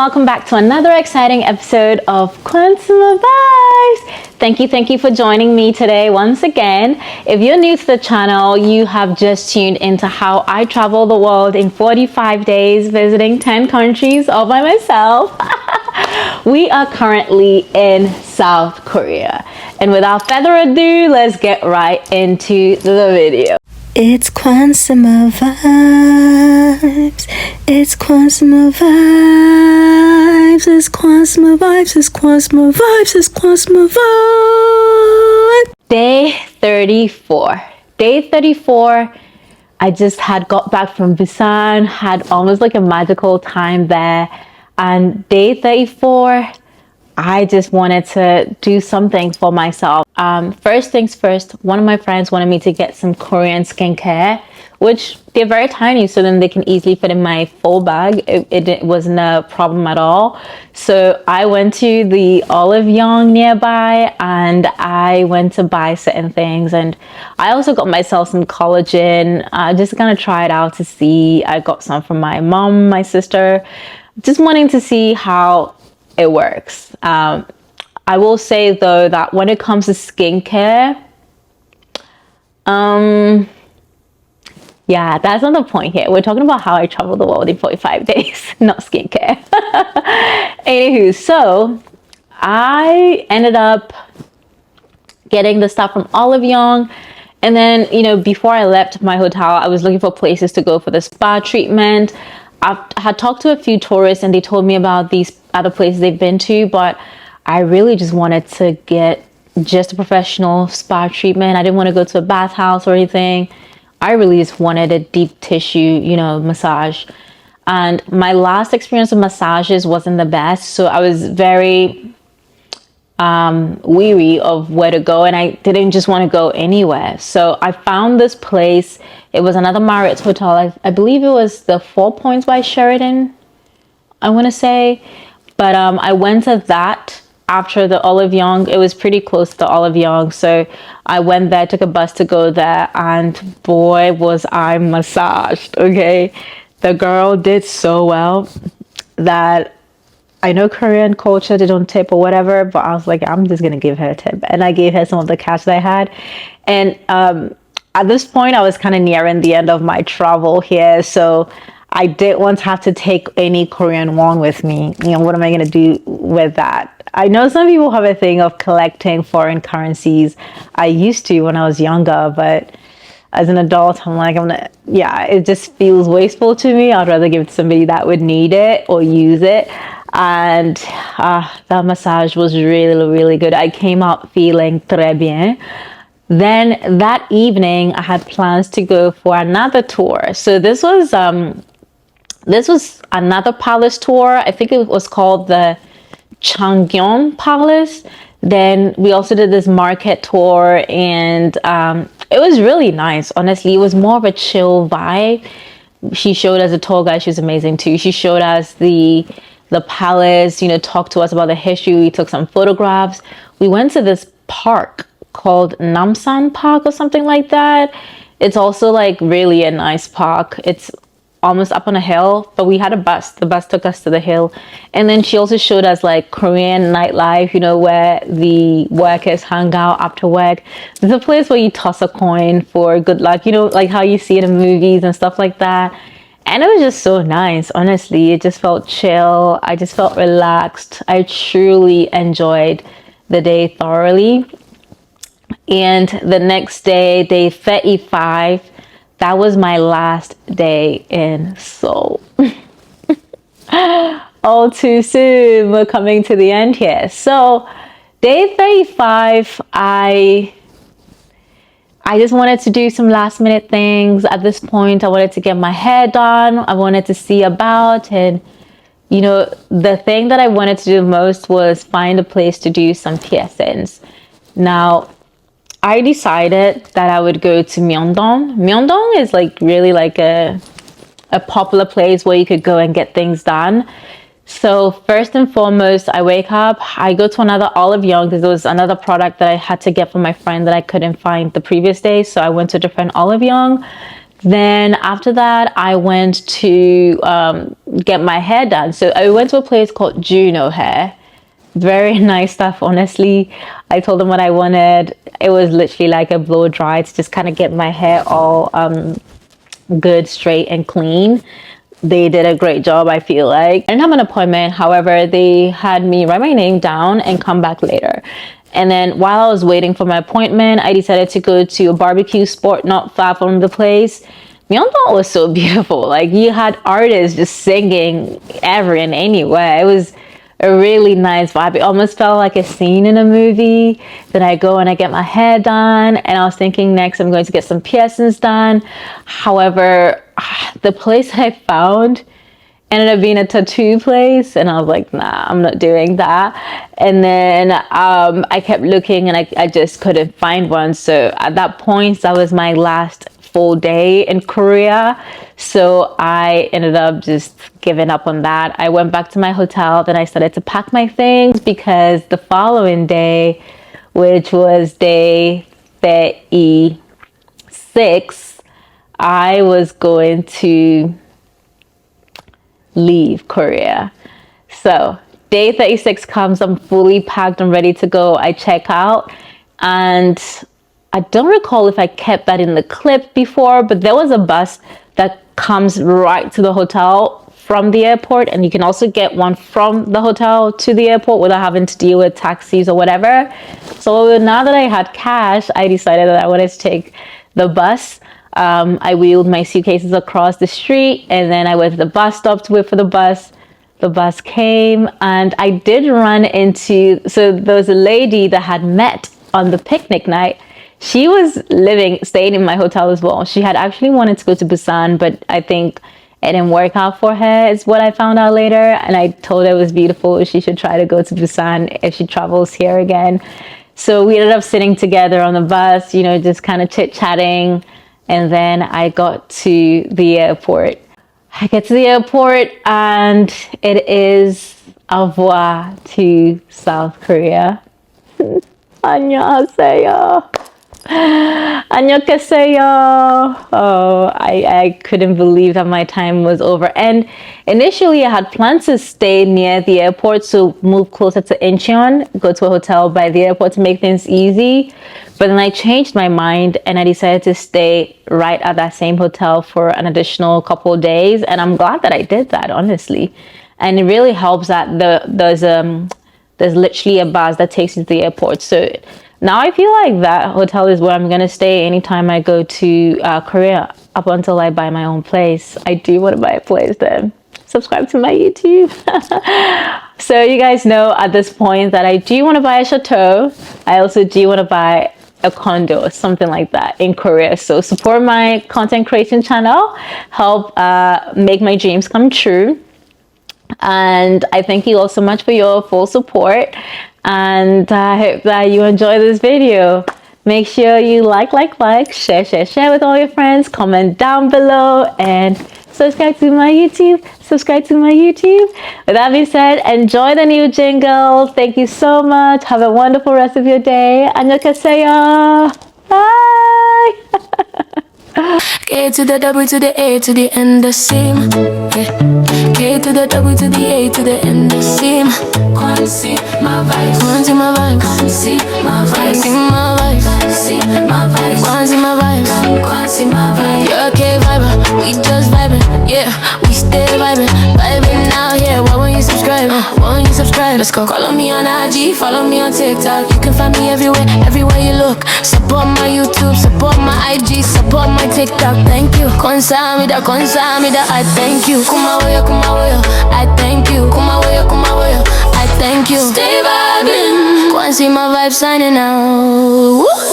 welcome back to another exciting episode of Consumer Vibes. Thank you for joining me today once again. If you're new to the channel, you have just tuned into how I travel the world in 45 days, visiting 10 countries all by myself. We are currently in South Korea. And without further ado, let's get right into the video. It's Consumer Vibes. It's Consumer Vibes. It's Consumer Vibes. It's Consumer Vibes. It's Consumer Vibes. Day 34. Day 34. I just had got back from Busan, had almost like a magical time there. And day 34, I just wanted to do something for myself. First things first, one of my friends wanted me to get some Korean skincare, which they're very tiny, so then they can easily fit in my full bag. It wasn't a problem at all. So I went to the Myeongdong nearby and I went to buy certain things. And I also got myself some collagen, just gonna try it out to see. I got some from my mom, my sister, just wanting to see how it works. I will say though that when it comes to skincare, yeah, that's not the point here. We're talking about how I travel the world in 45 days, not skincare. Anywho, so I ended up getting the stuff from Myeongdong. And then, before I left my hotel, I was looking for places to go for the spa treatment. I had talked to a few tourists and they told me about these other places they've been to, but I really just wanted to get just a professional spa treatment. I didn't want to go to a bathhouse or anything. I really just wanted a deep tissue, massage. And my last experience of massages wasn't the best, so I was very weary of where to go, and I didn't just want to go anywhere. So I found this place. It was another Marriott hotel. I believe it was the 4 Points by Sheraton, I want to say. But I went to that after the Myeongdong. It was pretty close to the Myeongdong, so I went there, took a bus to go there, and boy was I massaged. Okay, the girl did so well that I know Korean culture, they don't tip or whatever, but I was like, I'm just gonna give her a tip, and I gave her some of the cash that I had. And at this point I was kind of nearing the end of my travel here, so I didn't want to have to take any Korean won with me. What am I going to do with that? I know some people have a thing of collecting foreign currencies. I used to when I was younger, but as an adult, I'm like, it just feels wasteful to me. I'd rather give it to somebody that would need it or use it. And that massage was really, really good. I came out feeling très bien. Then that evening, I had plans to go for another tour. So this was another palace tour. I think it was called the Changgyeong Palace. Then we also did this market tour, and it was really nice. Honestly, it was more of a chill vibe. She showed us, a tour guide, she was amazing too. She showed us the palace, talked to us about the history. We took some photographs. We went to this park called Namsan Park or something like that. It's also like really a nice park. It's almost up on a hill, but we had a bus. The bus took us to the hill. And then she also showed us like Korean nightlife, where the workers hang out after work. There's a place where you toss a coin for good luck, like how you see it in movies and stuff like that. And it was just so nice. Honestly, it just felt chill. I just felt relaxed. I truly enjoyed the day thoroughly. And the next day, day 35, that was my last day in Seoul. All too soon. We're coming to the end here. So day 35, I just wanted to do some last minute things. At this point, I wanted to get my hair done. I wanted to see about, and the thing that I wanted to do most was find a place to do some piercings. Now, I decided that I would go to Myeongdong. Myeongdong is really like a popular place where you could go and get things done. So first and foremost, I wake up, I go to another Myeongdong because there was another product that I had to get from my friend that I couldn't find the previous day. So I went to a different Myeongdong. Then after that, I went to get my hair done. So I went to a place called Juno Hair. Very nice stuff, honestly. I told them what I wanted. It was literally like a blow dry to just kind of get my hair all good, straight, and clean. They did a great job, I feel like. I didn't have an appointment. However, they had me write my name down and come back later. And then while I was waiting for my appointment, I decided to go to a barbecue spot not far from the place. Myeongdong was so beautiful. Like, you had artists just singing every and anywhere. It was a really nice vibe. It almost felt like a scene in a movie. Then I go and I get my hair done, and I was thinking next I'm going to get some piercings done. However, the place I found ended up being a tattoo place, and I was like, nah, I'm not doing that. And then I kept looking, and I just couldn't find one. So at that point, that was my last full day in Korea, so I ended up just giving up on that. I went back to my hotel, then I started to pack my things, because the following day, which was day 36, I was going to leave Korea. So day 36 comes, I'm fully packed, I'm ready to go. I check out, and I don't recall if I kept that in the clip before, but there was a bus that comes right to the hotel from the airport, and you can also get one from the hotel to the airport without having to deal with taxis or whatever. So now that I had cash, I decided that I wanted to take the bus. I wheeled my suitcases across the street, and then I went to the bus stop to wait for the bus. The bus came, and I did run into, so there was a lady that had met on the picnic night. She was staying in my hotel as well. She had actually wanted to go to Busan, but I think it didn't work out for her, is what I found out later. And I told her it was beautiful. She should try to go to Busan if she travels here again. So we ended up sitting together on the bus, just kind of chit-chatting. And then I got to the airport. I get to the airport, and it is au revoir to South Korea. 안녕하세요. 안녕하세요. Oh, I couldn't believe that my time was over. And initially I had planned to stay near the airport, so move closer to Incheon, go to a hotel by the airport to make things easy. But then I changed my mind, and I decided to stay right at that same hotel for an additional couple of days. And I'm glad that I did that, honestly. And it really helps that there's literally a bus that takes you to the airport. So now I feel like that hotel is where I'm going to stay anytime I go to Korea, up until I buy my own place. I do want to buy a place then. Subscribe to my YouTube. So you guys know at this point that I do want to buy a chateau. I also do want to buy a condo or something like that in Korea. So support my content creation channel. Help make my dreams come true. And I thank you all so much for your full support. And I hope that you enjoy this video. Make sure you like, share with all your friends, comment down below, and subscribe to my YouTube. With that being said, enjoy the new jingle. Thank you so much. Have a wonderful rest of your day. 안녕하세요. Bye. K to the W to the A to the end the same. K to the W to the A to the end the same. Can't see my vibes. Can't see my vibes. Can't see my vibes. Can't see my vibes. Can't see my vibes. Can't see my vibes. You're okay viber, we just vibing. Yeah, we stay vibing, vibing out here. Why won't you subscribe? Let's go. Follow me on IG, follow me on TikTok. You can find me everywhere you look. Support my YouTube, support my IG, support my TikTok. Thank you. Konsamida, I thank you. Kumawaya, I thank you. Kumawaya, I thank you. Stay vibing. Go and see my vibe signing out. Woo!